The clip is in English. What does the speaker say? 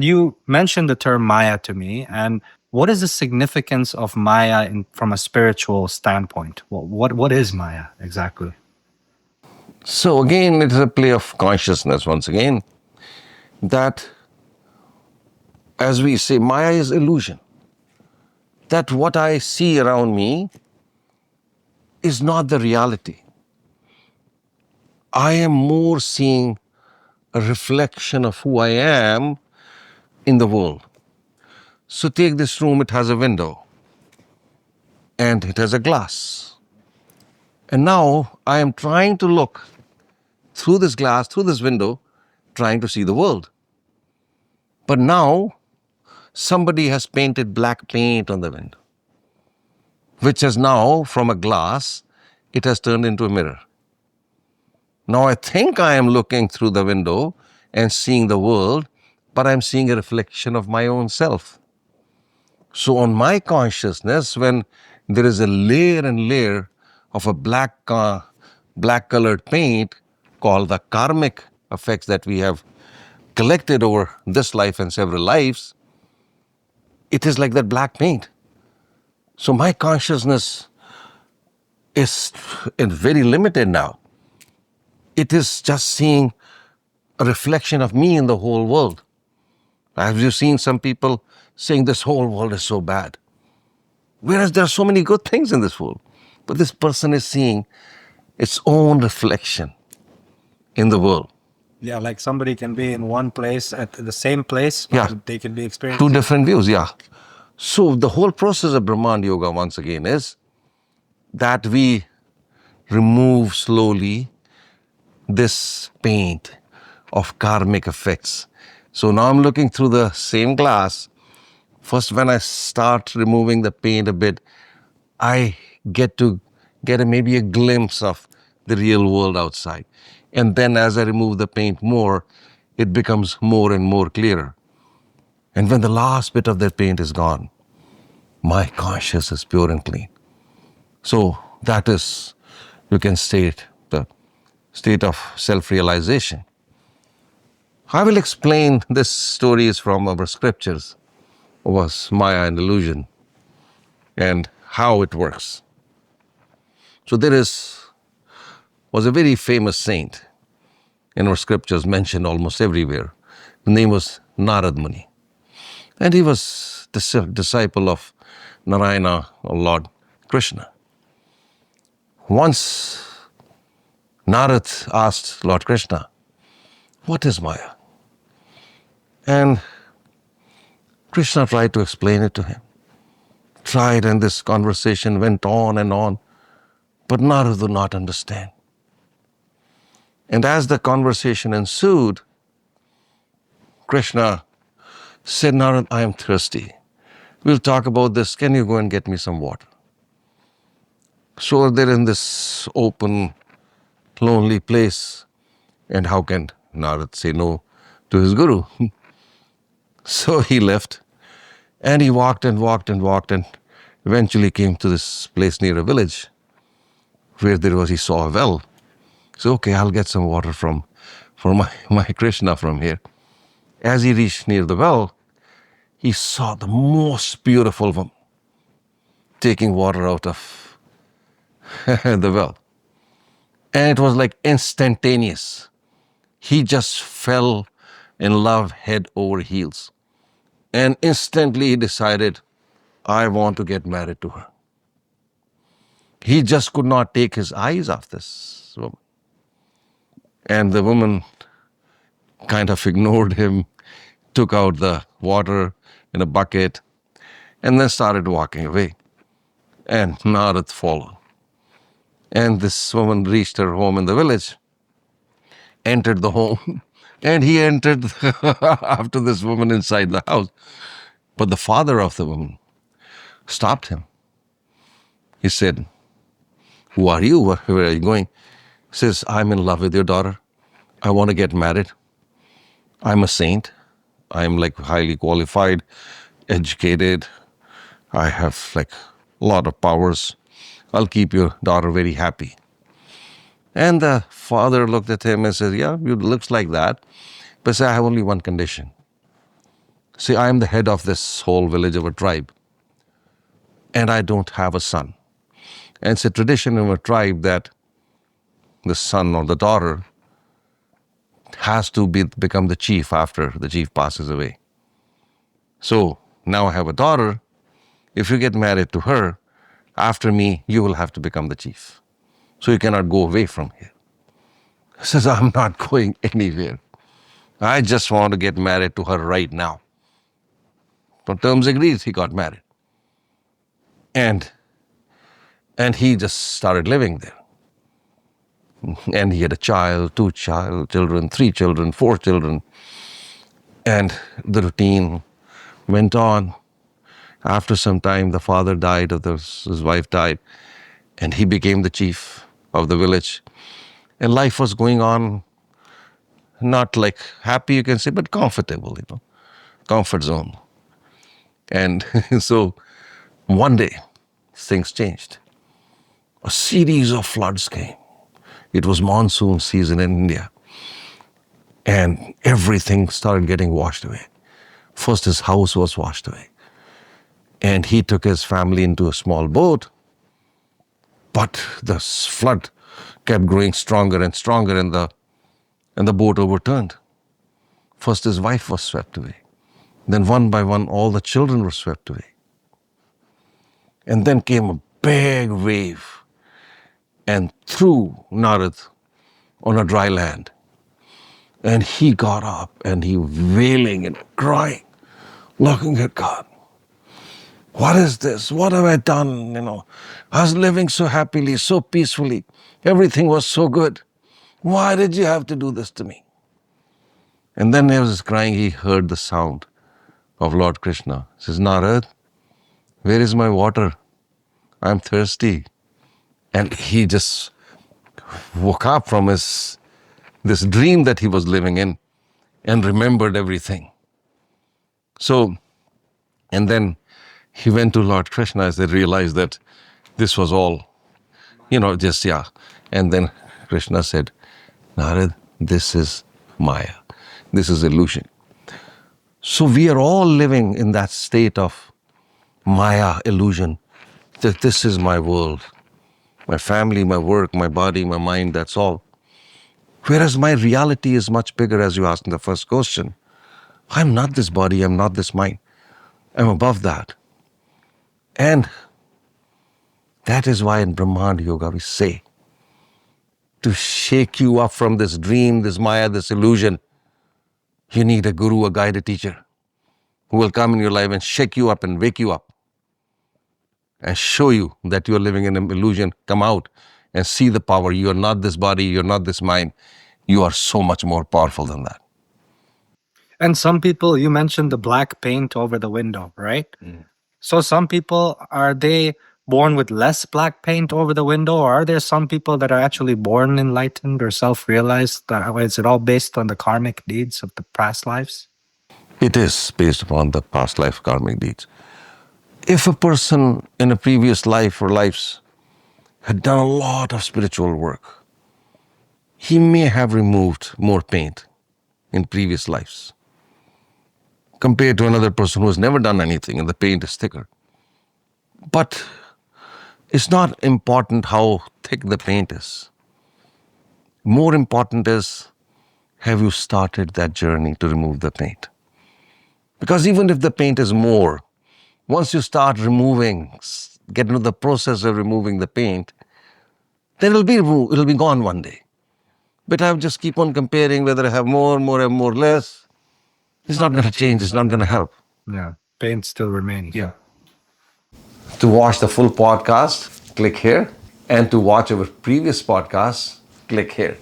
You mentioned the term Maya to me, and what is the significance of Maya from a spiritual standpoint? What is Maya exactly? So again, it is a play of consciousness once again, that as we say, Maya is illusion. That what I see around me is not the reality. I am more seeing a reflection of who I am in the world. So take this room, it has a window and it has a glass. And now I am trying to look through this glass, through this window, trying to see the world. But now somebody has painted black paint on the window, which has now, from a glass, it has turned into a mirror. Now I think I am looking through the window and seeing the world, but I'm seeing a reflection of my own self. So on my consciousness, when there is a layer and layer of a black colored paint called the karmic effects that we have collected over this life and several lives, it is like that black paint. So my consciousness is very limited now. It is just seeing a reflection of me in the whole world. Have you seen some people saying this whole world is so bad? Whereas there are so many good things in this world. But this person is seeing its own reflection in the world. Yeah, like somebody can be in one place at the same place, Yeah. but they can be Two experiencing. different views, yeah. So the whole process of Brahman Yoga, once again, is that we remove slowly this paint of karmic effects. So now I'm looking through the same glass. First, when I start removing the paint a bit, I get to get maybe a glimpse of the real world outside. And then as I remove the paint more, it becomes more and more clearer. And when the last bit of that paint is gone, my conscience is pure and clean. So that is, you can state, the state of self-realization. I will explain this story is from our scriptures, was Maya and illusion, and how it works. So there was a very famous saint in our scriptures mentioned almost everywhere. The name was Narad Muni. And he was the disciple of Narayana, or Lord Krishna. Once Narad asked Lord Krishna, what is Maya? And Krishna tried to explain it to him. Tried, and this conversation went on, but Narad would not understand. And as the conversation ensued, Krishna said, Narad, I am thirsty. We'll talk about this. Can you go and get me some water? So they're in this open, lonely place. And how can Narad say no to his guru? So he left and he walked and eventually came to this place near a village where he saw a well. So, okay, I'll get some water for my Krishna from here. As he reached near the well, he saw the most beautiful woman taking water out of the well. And it was like instantaneous. He just fell in love head over heels. And instantly he decided, I want to get married to her. He just could not take his eyes off this woman. And the woman kind of ignored him, took out the water in a bucket, and then started walking away. And Narad followed. And this woman reached her home in the village, entered the home, and he entered after this woman inside the house. But the father of the woman stopped him. He said, who are you? Where are you going? He says, I'm in love with your daughter. I want to get married. I'm a saint. I'm like highly qualified, educated. I have like a lot of powers. I'll keep your daughter very happy. And the father looked at him and said, yeah, it looks like that. But I have only one condition. See, I am the head of this whole village of a tribe, and I don't have a son. And it's a tradition in a tribe that the son or the daughter has to become the chief after the chief passes away. So now I have a daughter. If you get married to her, after me, you will have to become the chief. So you cannot go away from here. He says, I'm not going anywhere. I just want to get married to her right now. On terms agreed, he got married. And and he just started living there. And he had a child, children, three children, four children. And the routine went on. After some time, the father died, his wife died, and he became the chief of the village. And life was going on, not like happy, you can say, but comfortable, comfort zone. And so one day, things changed. A series of floods came. It was monsoon season in India, and everything started getting washed away. First, his house was washed away, and he took his family into a small boat. But the flood kept growing stronger and stronger, and the boat overturned. First, his wife was swept away. Then, one by one, all the children were swept away. And then came a big wave and threw Narad on a dry land. And he got up and he wailing and crying, looking at God. What is this? What have I done? I was living so happily, so peacefully. Everything was so good. Why did you have to do this to me? And then as he was crying, he heard the sound of Lord Krishna. He says, Narad, where is my water? I'm thirsty. And he just woke up from this dream that he was living in and remembered everything. So, and then he went to Lord Krishna as they realized that this was all, just, yeah. And then Krishna said, Narad, this is Maya. This is illusion. So we are all living in that state of Maya, illusion, that this is my world, my family, my work, my body, my mind, that's all. Whereas my reality is much bigger, as you asked in the first question. I'm not this body, I'm not this mind. I'm above that. And that is why in Brahmanda Yoga we say, to shake you up from this dream, this Maya, this illusion, you need a guru, a guide, a teacher who will come in your life and shake you up and wake you up and show you that you are living in an illusion. Come out and see the power. You are not this body, you're not this mind. You are so much more powerful than that. And some people, you mentioned the black paint over the window, right? So some people, are they born with less black paint over the window, or are there some people that are actually born enlightened or self-realized? Is it all based on the karmic deeds of the past lives? It is based upon the past life karmic deeds. If a person in a previous life or lives had done a lot of spiritual work, he may have removed more paint in previous lives compared to another person who has never done anything and the paint is thicker. But it's not important how thick the paint is. More important is, have you started that journey to remove the paint? Because even if the paint is more, once you start removing, get into the process of removing the paint, then it'll be gone one day. But I just keep on comparing whether I have more, less. It's not going to change. It's not going to help. Yeah, paint still remains. Yeah. To watch the full podcast, click here. And to watch our previous podcasts, click here.